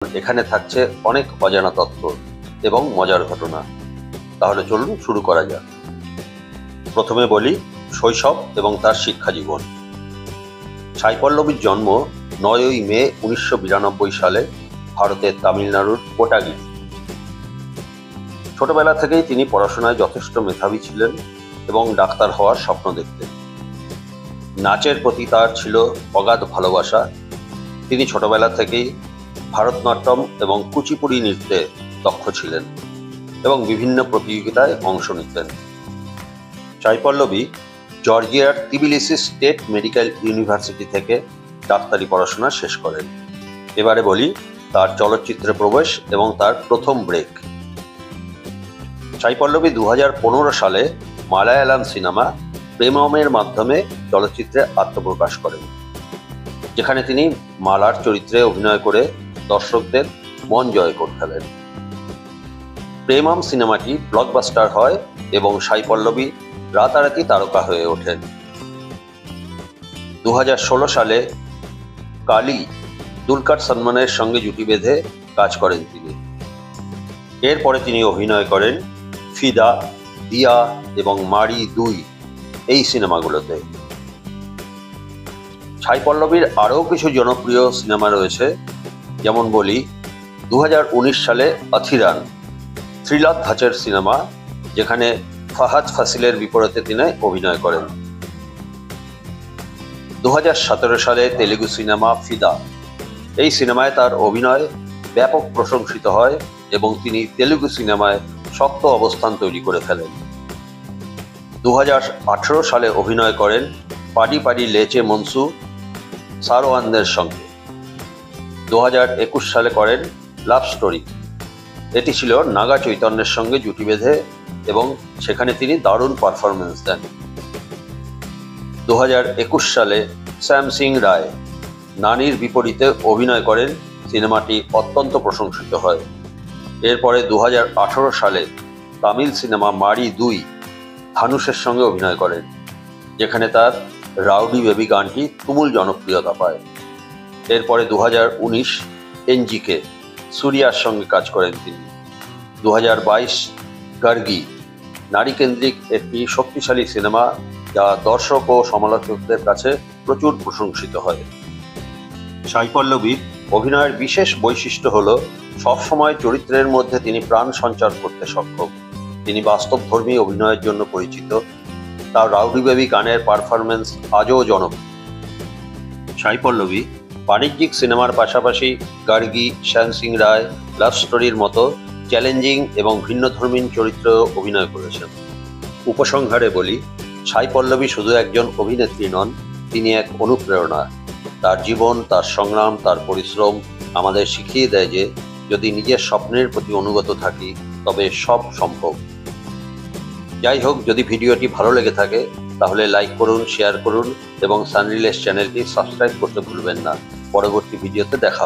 এখানে থাকছে অনেক অজানা তথ্য এবং মজার ঘটনা। তাহলে চলুন শুরু করা যাক। প্রথমে বলি শৈশব এবং তার শিক্ষা জীবন। সাই পল্লবীর জন্ম 9ই মে 1992 সালে ভারতের তামিলনাড়ুর কোটাগিরি। ছোটবেলা থেকেই তিনি পড়াশোনায় যথেষ্ট মেধাবী ছিলেন এবং ডাক্তার হওয়ার স্বপ্ন দেখতেন। নাচের প্রতি তার ছিল অগাধ ভালোবাসা। তিনি ছোটবেলা থেকেই ভারতনাট্যম এবং কুচিপুড়ি নৃত্যে দক্ষ ছিলেন এবং বিভিন্ন প্রতিযোগিতায় অংশ নিতেন। সাই পল্লবী জর্জিয়ার তিবিলিসি স্টেট মেডিকেল ইউনিভার্সিটি থেকে ডাক্তারি পড়াশোনা শেষ করেন। এবারে বলি তার চলচ্চিত্রে প্রবেশ এবং তার প্রথম ব্রেক। সাই পল্লবী 2015 সালে মালায়ালাম সিনেমা প্রেমমের মাধ্যমে চলচ্চিত্রে আত্মপ্রকাশ করেন, যেখানে তিনি মালার চরিত্রে অভিনয় করে দর্শকদের মন জয় করে ফেলেন। প্রেমম সিনেমাটি ব্লকবাস্টার হয় এবং সাই পল্লবী রাতারাতি তারকা হয়ে ওঠেন। 2016 সালে কালী দুলকার সালমানের সঙ্গে জুটি বেঁধে কাজ করেন তিনি। এরপরে তিনি অভিনয় করেন ফিদা, দিয়া এবং মারি 2 এই সিনেমাগুলোতে। সাই পল্লবীর আরও কিছু জনপ্রিয় সিনেমা রয়েছে, যেমন বলি 2019 সালে অথিরান থ্রিলার ধাঁচের সিনেমা, যেখানে ফাহাদ ফাসিলের বিপরীতে তিনি অভিনয় করেন। 2017 সালে তেলুগু সিনেমা ফিদা। এই সিনেমায় তার অভিনয় ব্যাপক প্রশংসিত হয় এবং তিনি তেলুগু সিনেমায় শক্ত অবস্থান তৈরি করে ফেলেন। 2018 সালে অভিনয় করেন পাডি পাডি লেচে মনসু সারওয়ানদের সঙ্গে। 2021 সালে করেন লাভ স্টোরি। এটি ছিল নাগা চৈতন্যের সঙ্গে জুটি বেঁধে এবং সেখানে তিনি দারুণ পারফরমেন্স দেন। 2021 সালে শ্যাম সিং রায় নানির বিপরীতে অভিনয় করেন, সিনেমাটি অত্যন্ত প্রশংসিত হয়। এরপরে 2018 সালে তামিল সিনেমা মারি 2 ধানুষের সঙ্গে অভিনয় করেন, যেখানে তার রাউডি বেবি গানটি তুমুল জনপ্রিয়তা পায়। এরপরে 2019 এনজিকে সূর্যার সঙ্গে কাজ করেন তিনি। 2022 গার্গি নারীকেন্দ্রিক একটি শক্তিশালী সিনেমা, যা দর্শক ও সমালোচকদের কাছে প্রচুর প্রশংসিত হয়। সাই পল্লবীর অভিনয়ের বিশেষ বৈশিষ্ট্য হল সবসময় চরিত্রের মধ্যে তিনি প্রাণ সঞ্চার করতে সক্ষম। তিনি বাস্তবধর্মী অভিনয়ের জন্য পরিচিত। তার রাউডি বেবি গানের পারফরমেন্স আজও জনপ্রিয়। সাই পল্লবী বাণিজ্যিক সিনেমার পাশাপাশি গার্গি, শ্যাম সিং রায়, লাভ স্টোরির মতো চ্যালেঞ্জিং এবং ভিন্নধর্মী চরিত্রে অভিনয় করেছেন। উপসংহারে বলি, সাই পল্লবী শুধু একজন অভিনেত্রী নন, তিনি এক অনুপ্রেরণা। তার জীবন, তার সংগ্রাম, তার পরিশ্রম আমাদের শিখিয়ে দেয় যে যদি নিজের স্বপ্নের প্রতি অনুগত থাকি তবে সব সম্ভব। যাই হোক, যদি ভিডিওটি ভালো লেগে থাকে তাহলে লাইক করুন, শেয়ার করুন এবং সানরিলেস চ্যানেলটি সাবস্ক্রাইব করতে ভুলবেন না। পরবর্তী ভিডিওতে দেখা